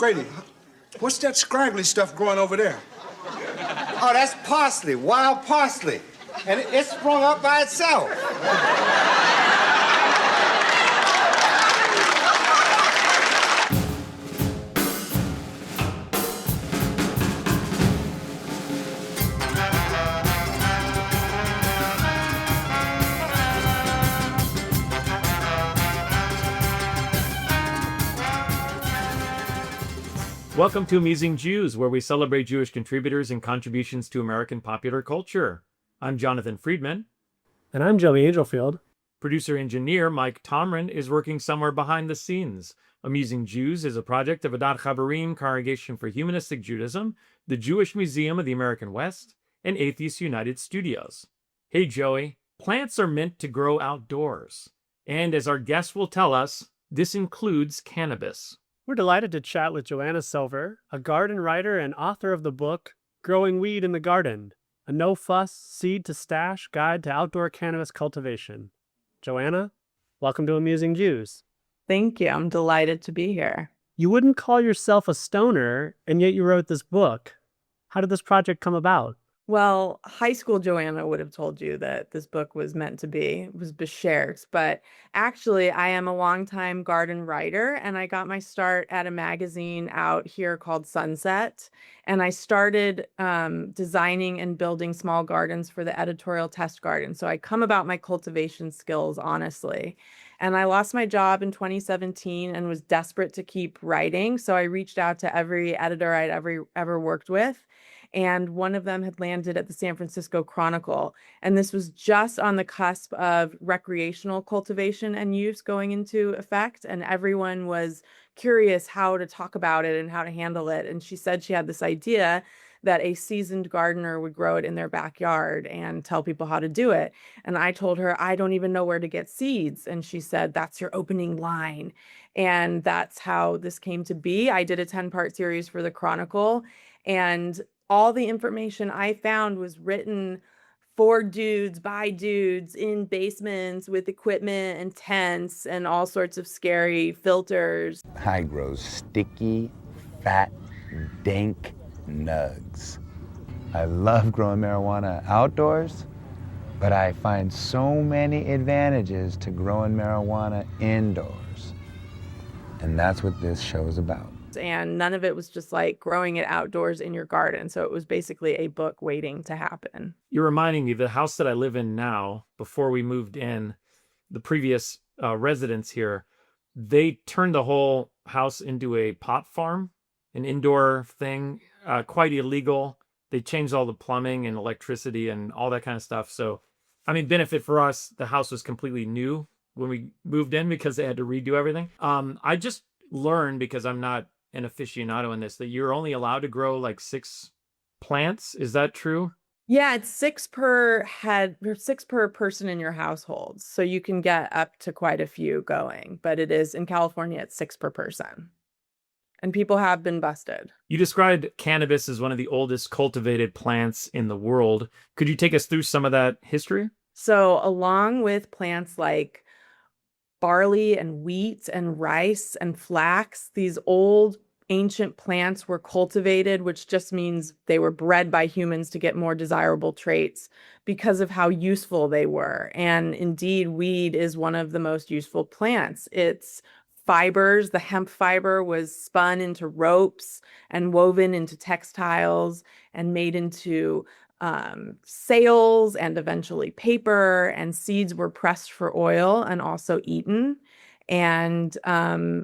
Grady, what's that scraggly stuff growing over there? Oh, that's parsley, wild parsley. And it sprung up by itself. Welcome to Amusing Jews, where we celebrate Jewish contributors and contributions to American popular culture. I'm Jonathan Friedmann. And I'm Joey Angelfield. Producer-engineer Mike Tomren is working somewhere behind the scenes. Amusing Jews is a project of Adat Chaverim, Congregation for Humanistic Judaism, the Jewish Museum of the American West, and Atheists United Studios. Hey, Joey, plants are meant to grow outdoors. And as our guest will tell us, this includes cannabis. We're delighted to chat with Johanna Silver, a garden writer and author of the book Growing Weed in the Garden, a no-fuss, seed-to-stash guide to outdoor cannabis cultivation. Johanna, welcome to Amusing Jews. Thank you. I'm delighted to be here. You wouldn't call yourself a stoner, and yet you wrote this book. How did this project come about? Well, high school Joanna would have told you that this book was meant to be. It was beshares. But actually, I am a longtime garden writer, and I got my start at a magazine out here called Sunset. And I started designing and building small gardens for the editorial test garden. So I come about my cultivation skills, honestly. And I lost my job in 2017 and was desperate to keep writing. So I reached out to every editor I'd ever worked with. And one of them had landed at the San Francisco Chronicle. And this was just on the cusp of recreational cultivation and use going into effect. And everyone was curious how to talk about it and how to handle it. And she said she had this idea that a seasoned gardener would grow it in their backyard and tell people how to do it. And I told her, I don't even know where to get seeds. And she said, that's your opening line. And that's how this came to be. I did a 10-part series for the Chronicle, and all the information I found was written for dudes, by dudes, in basements with equipment and tents and all sorts of scary filters. I grow sticky, fat, dank nugs. I love growing marijuana outdoors, but I find so many advantages to growing marijuana indoors. And that's what this show is about. And none of it was just like growing it outdoors in your garden. So it was basically a book waiting to happen. You're reminding me, the house that I live in now, before we moved in, the previous residents here, they turned the whole house into a pot farm, an indoor thing, quite illegal. They changed all the plumbing and electricity and all that kind of stuff. So, I mean, benefit for us, the house was completely new when we moved in because they had to redo everything. I just learned, because I'm not an aficionado in this, that you're only allowed to grow like 6 plants. Is that true? Yeah, it's 6 per head or 6 per person in your household. So you can get up to quite a few going, but it is in California, it's 6 per person. And people have been busted. You described cannabis as one of the oldest cultivated plants in the world. Could you take us through some of that history? So along with plants like barley and wheat and rice and flax, these old ancient plants were cultivated, which just means they were bred by humans to get more desirable traits because of how useful they were. And indeed, weed is one of the most useful plants. Its fibers, the hemp fiber, was spun into ropes and woven into textiles and made into sails and eventually paper, and seeds were pressed for oil and also eaten. And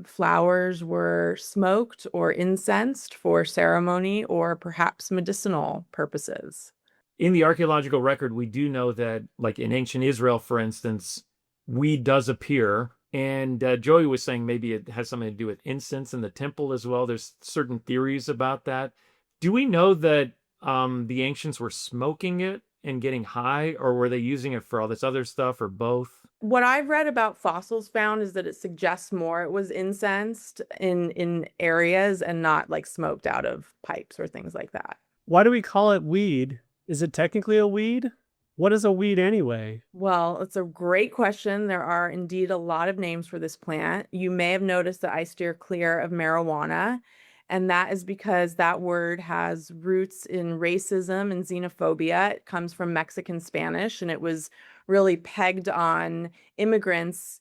flowers were smoked or incensed for ceremony or perhaps medicinal purposes. In the archaeological record, we do know that, like in ancient Israel, for instance, weed does appear. And Joey was saying maybe it has something to do with incense in the temple as well. There's certain theories about that. Do we know that the ancients were smoking it and getting high, or were they using it for all this other stuff, or both? What I've read about fossils found is that it suggests more it was incensed in areas and not like smoked out of pipes or things like that. Why do we call it weed? Is it technically a weed? What is a weed anyway? Well, it's a great question. There are indeed a lot of names for this plant. You may have noticed that I steer clear of marijuana. And that is because that word has roots in racism and xenophobia. It comes from Mexican Spanish, and it was really pegged on immigrants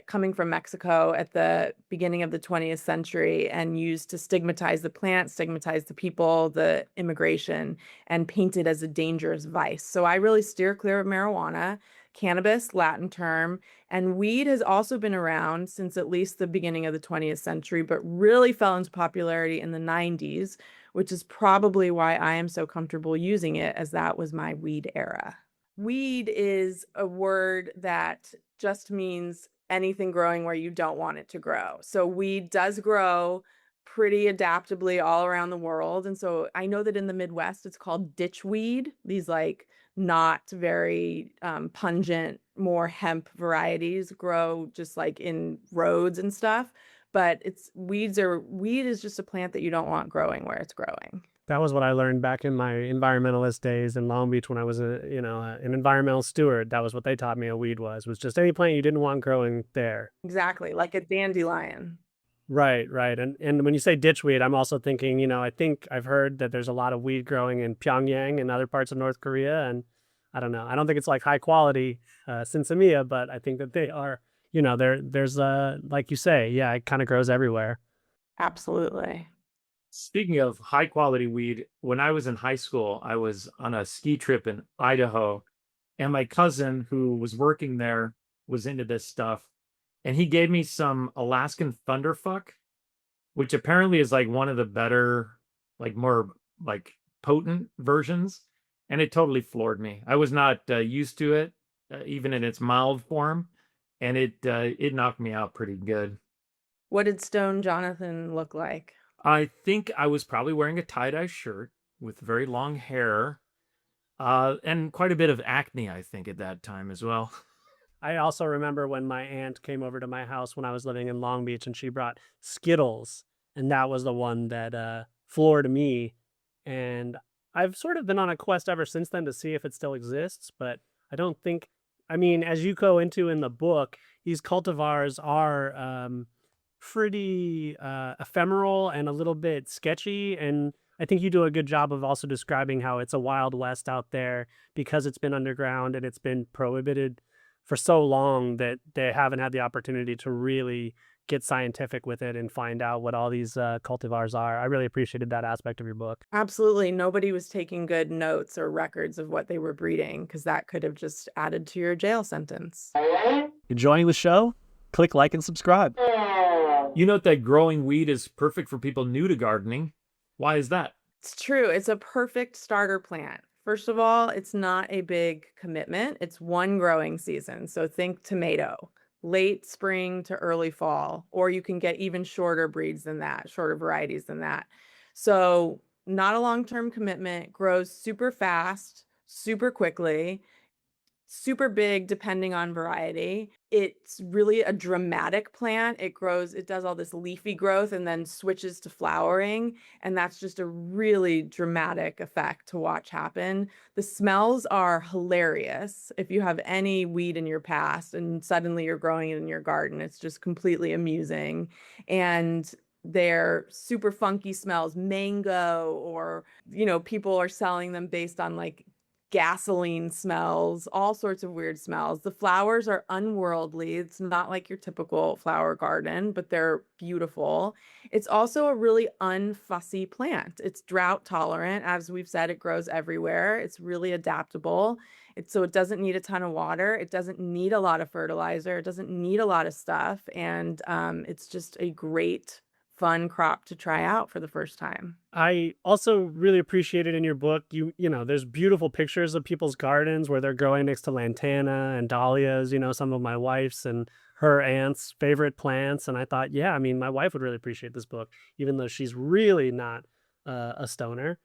coming from Mexico at the beginning of the 20th century and used to stigmatize the plant, stigmatize the people, the immigration, and painted as a dangerous vice. So I really steer clear of marijuana. Cannabis, Latin term, and weed has also been around since at least the beginning of the 20th century, but really fell into popularity in the 90s, which is probably why I am so comfortable using it, as that was my weed era. Weed is a word that just means anything growing where you don't want it to grow. So weed does grow pretty adaptably all around the world. And so I know that in the Midwest, it's called ditchweed. These like not very pungent, more hemp varieties grow just like in roads and stuff. But weed is just a plant that you don't want growing where it's growing. That was what I learned back in my environmentalist days in Long Beach when I was an environmental steward. That was what they taught me a weed was just any plant you didn't want growing there. Exactly, like a dandelion. Right. And when you say ditchweed, I'm also thinking, I think I've heard that there's a lot of weed growing in Pyongyang and other parts of North Korea. And I don't know. I don't think it's like high quality Sinsemilla, but I think that they are, there's like you say, yeah, it kind of grows everywhere. Absolutely. Speaking of high quality weed, when I was in high school, I was on a ski trip in Idaho, and my cousin who was working there was into this stuff, and he gave me some Alaskan Thunderfuck, which apparently is like one of the better, like more like potent versions, and it totally floored me. I was not used to it, even in its mild form, and it knocked me out pretty good. What did Stone Jonathan look like? I think I was probably wearing a tie-dye shirt with very long hair, and quite a bit of acne, I think, at that time as well. I also remember when my aunt came over to my house when I was living in Long Beach and she brought Skittles. And that was the one that floored me. And I've sort of been on a quest ever since then to see if it still exists. But I don't think, I mean, as you go into in the book, these cultivars are pretty ephemeral and a little bit sketchy. And I think you do a good job of also describing how it's a wild west out there because it's been underground and it's been prohibited for so long that they haven't had the opportunity to really get scientific with it and find out what all these cultivars are. I really appreciated that aspect of your book. Absolutely. Nobody was taking good notes or records of what they were breeding because that could have just added to your jail sentence. Enjoying the show? Click like and subscribe. You note that growing weed is perfect for people new to gardening. Why is that? It's true. It's a perfect starter plant. First of all, it's not a big commitment. It's one growing season. So think tomato, late spring to early fall, or you can get even shorter breeds than that, shorter varieties than that. So not a long-term commitment, grows super fast, super quickly, super big depending on variety. It's really a dramatic plant. It does all this leafy growth and then switches to flowering. And that's just a really dramatic effect to watch happen. The smells are hilarious. If you have any weed in your past and suddenly you're growing it in your garden, it's just completely amusing. And they're super funky smells, mango, or, people are selling them based on like gasoline smells, all sorts of weird smells. The flowers are unworldly. It's not like your typical flower garden, but they're beautiful. It's also a really unfussy plant. It's drought tolerant. As we've said, it grows everywhere. It's really adaptable. So it doesn't need a ton of water. It doesn't need a lot of fertilizer. It doesn't need a lot of stuff. And it's just a great fun crop to try out for the first time. I also really appreciated in your book, there's beautiful pictures of people's gardens where they're growing next to lantana and dahlias, some of my wife's and her aunt's favorite plants. And I thought, yeah, I mean, my wife would really appreciate this book, even though she's really not a stoner.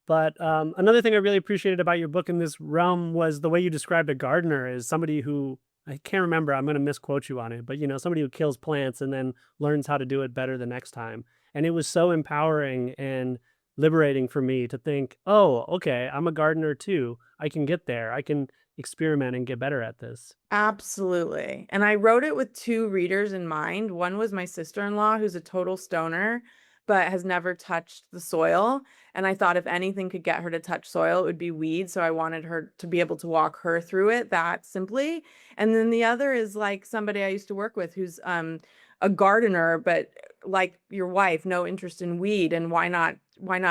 But another thing I really appreciated about your book in this realm was the way you described a gardener as somebody who, I can't remember, I'm going to misquote you on it, but somebody who kills plants and then learns how to do it better the next time. And it was so empowering and liberating for me to think, oh, okay, I'm a gardener too. I can get there. I can experiment and get better at this. Absolutely. And I wrote it with two readers in mind. One was my sister-in-law, who's a total stoner, but has never touched the soil. And I thought if anything could get her to touch soil, it would be weed. So I wanted her to be able to walk her through it that simply. And then the other is like somebody I used to work with who's a gardener, but like your wife, no interest in weed. And why not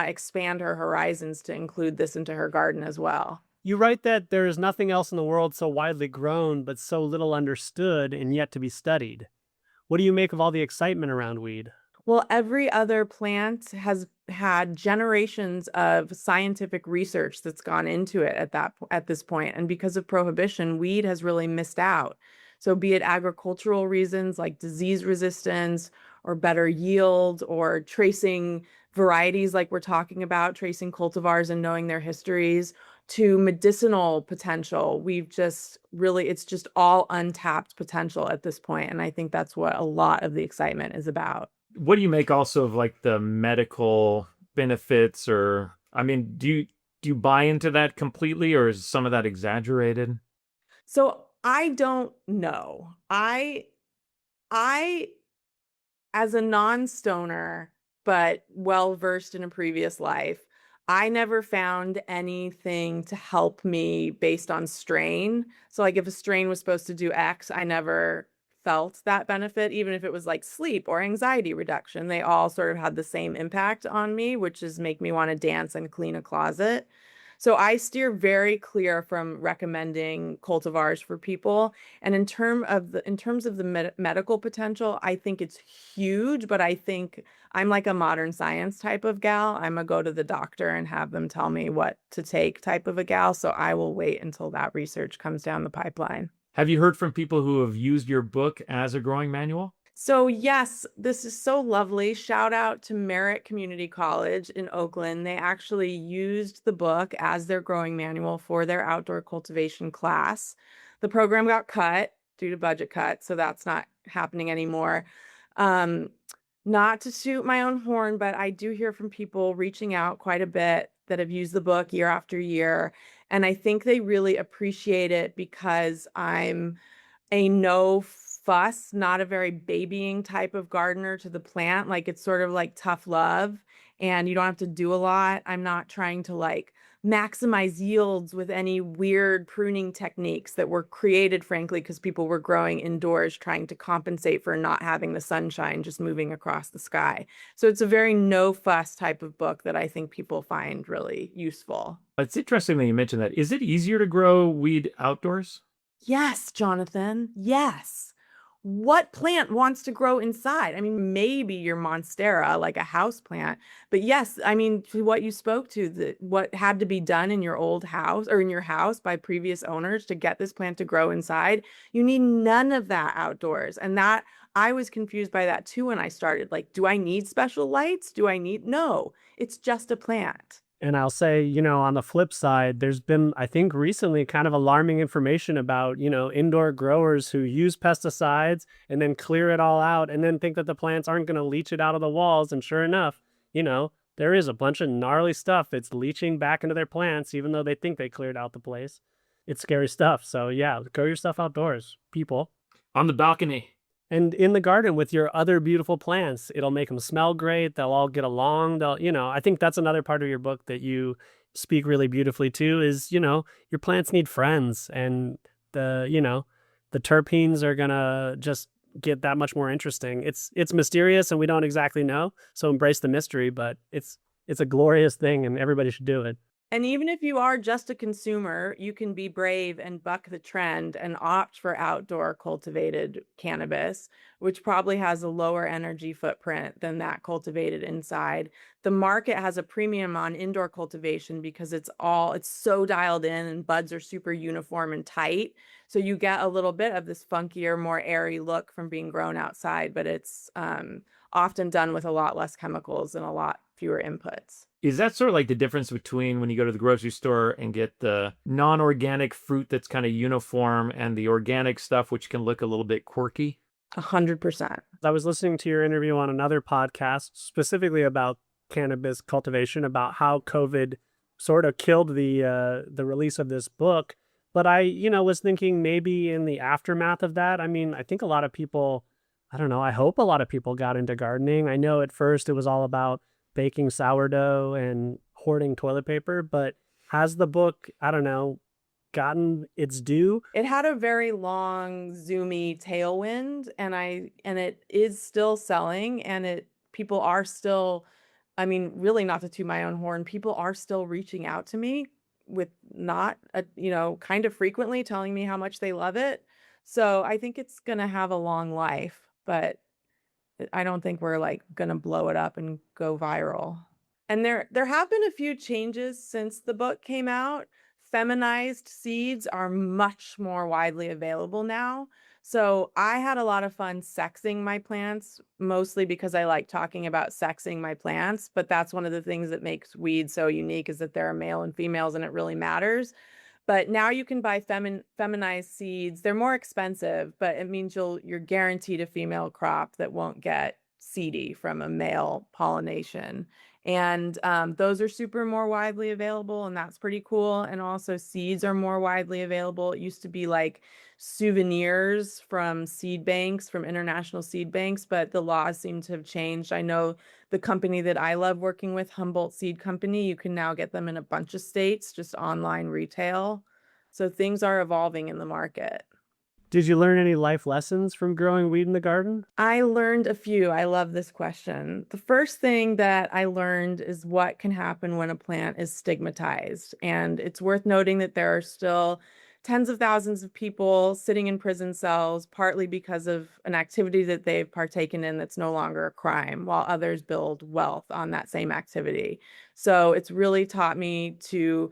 expand her horizons to include this into her garden as well? You write that there is nothing else in the world so widely grown, but so little understood and yet to be studied. What do you make of all the excitement around weed? Well, every other plant has had generations of scientific research that's gone into it at this point. And because of prohibition, weed has really missed out. So be it agricultural reasons like disease resistance or better yield or tracing varieties like we're talking about, tracing cultivars and knowing their histories, to medicinal potential. It's just all untapped potential at this point. And I think that's what a lot of the excitement is about. What do you make also of like the medical benefits, or I mean, do you buy into that completely, or is some of that exaggerated? So I don't know. I as a non-stoner, but well-versed in a previous life, I never found anything to help me based on strain. So like if a strain was supposed to do X, I never felt that benefit, even if it was like sleep or anxiety reduction. They all sort of had the same impact on me, which is make me want to dance and clean a closet. So I steer very clear from recommending cultivars for people. And in terms of the medical potential, I think it's huge, but I think I'm like a modern science type of gal. I'm a go to the doctor and have them tell me what to take type of a gal. So I will wait until that research comes down the pipeline. Have you heard from people who have used your book as a growing manual? So yes, this is so lovely. Shout out to Merritt Community College in Oakland. They actually used the book as their growing manual for their outdoor cultivation class. The program got cut due to budget cuts, so that's not happening anymore. Not to toot my own horn, but I do hear from people reaching out quite a bit that have used the book year after year. And I think they really appreciate it because I'm a no fuss, not a very babying type of gardener to the plant. Like it's sort of like tough love and you don't have to do a lot. I'm not trying to like maximize yields with any weird pruning techniques that were created, frankly, because people were growing indoors trying to compensate for not having the sunshine just moving across the sky. So it's a very no fuss type of book that I think people find really useful. It's interesting that you mentioned that. Is it easier to grow weed outdoors? Yes, Jonathan. Yes. What plant wants to grow inside? I mean, maybe your monstera, like a house plant, but yes, I mean, to what you spoke to, what had to be done in your old house or in your house by previous owners to get this plant to grow inside, you need none of that outdoors. And that I was confused by that too when I started. Like, do I need special lights? No, it's just a plant. And I'll say, on the flip side, there's been, I think recently, kind of alarming information about, indoor growers who use pesticides and then clear it all out and then think that the plants aren't going to leach it out of the walls. And sure enough, there is a bunch of gnarly stuff that's leaching back into their plants, even though they think they cleared out the place. It's scary stuff. So yeah, grow your stuff outdoors, people. On the balcony. And in the garden with your other beautiful plants, it'll make them smell great. They'll all get along. I think that's another part of your book that you speak really beautifully to is, your plants need friends and the terpenes are going to just get that much more interesting. It's mysterious and we don't exactly know. So embrace the mystery, but it's a glorious thing and everybody should do it. And even if you are just a consumer, you can be brave and buck the trend and opt for outdoor cultivated cannabis, which probably has a lower energy footprint than that cultivated inside. The market has a premium on indoor cultivation because it's so dialed in and buds are super uniform and tight. So you get a little bit of this funkier, more airy look from being grown outside, but it's often done with a lot less chemicals and a lot fewer inputs. Is that sort of like the difference between when you go to the grocery store and get the non-organic fruit that's kind of uniform and the organic stuff, which can look a little bit quirky? 100%. I was listening to your interview on another podcast, specifically about cannabis cultivation, about how COVID sort of killed the release of this book. But I, was thinking maybe in the aftermath of that, I mean, I think a lot of people I don't know, I hope a lot of people got into gardening. I know at first it was all about baking sourdough and hoarding toilet paper, but has the book, I don't know, gotten its due? It had a very long, zoomy tailwind, and it is still selling, and people are still, I mean, really not to toot my own horn, people are still reaching out to me with not, kind of frequently telling me how much they love it. So I think it's gonna have a long life, but I don't think we're like gonna blow it up and go viral. And there have been a few changes since the book came out. Feminized seeds are much more widely available now. So I had a lot of fun sexing my plants, mostly because I like talking about sexing my plants, but that's one of the things that makes weed so unique is that there are male and females and it really matters. But now you can buy feminized seeds. They're more expensive, but it means you're guaranteed a female crop that won't get seedy from a male pollination. And those are super more widely available, and that's pretty cool. And also seeds are more widely available. It used to be like souvenirs from seed banks, from international seed banks, but the laws seem to have changed. I know the company that I love working with, Humboldt Seed Company, you can now get them in a bunch of states, just online retail. So things are evolving in the market. Did you learn any life lessons from growing weed in the garden? I learned a few. I love this question. The first thing that I learned is what can happen when a plant is stigmatized. And it's worth noting that there are still tens of thousands of people sitting in prison cells, partly because of an activity that they've partaken in that's no longer a crime, while others build wealth on that same activity. So it's really taught me to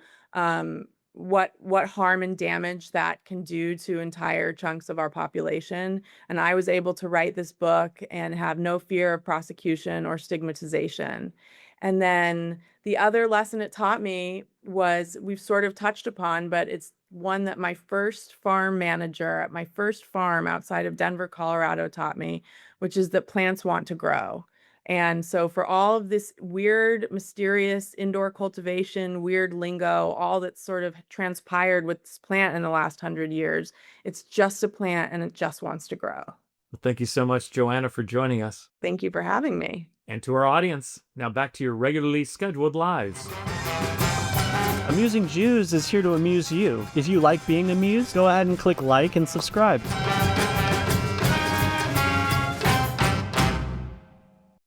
what harm and damage that can do to entire chunks of our population. And I was able to write this book and have no fear of prosecution or stigmatization. And then the other lesson it taught me was, we've sort of touched upon, but it's one that my first farm manager at my first farm outside of Denver, Colorado taught me, which is that plants want to grow. And so for all of this weird, mysterious indoor cultivation, weird lingo, all that's sort of transpired with this plant in the last 100 years, it's just a plant and it just wants to grow. Well, thank you so much, Johanna, for joining us. Thank you for having me. And to our audience, now back to your regularly scheduled lives. Amusing Jews is here to amuse you. If you like being amused, go ahead and click like and subscribe.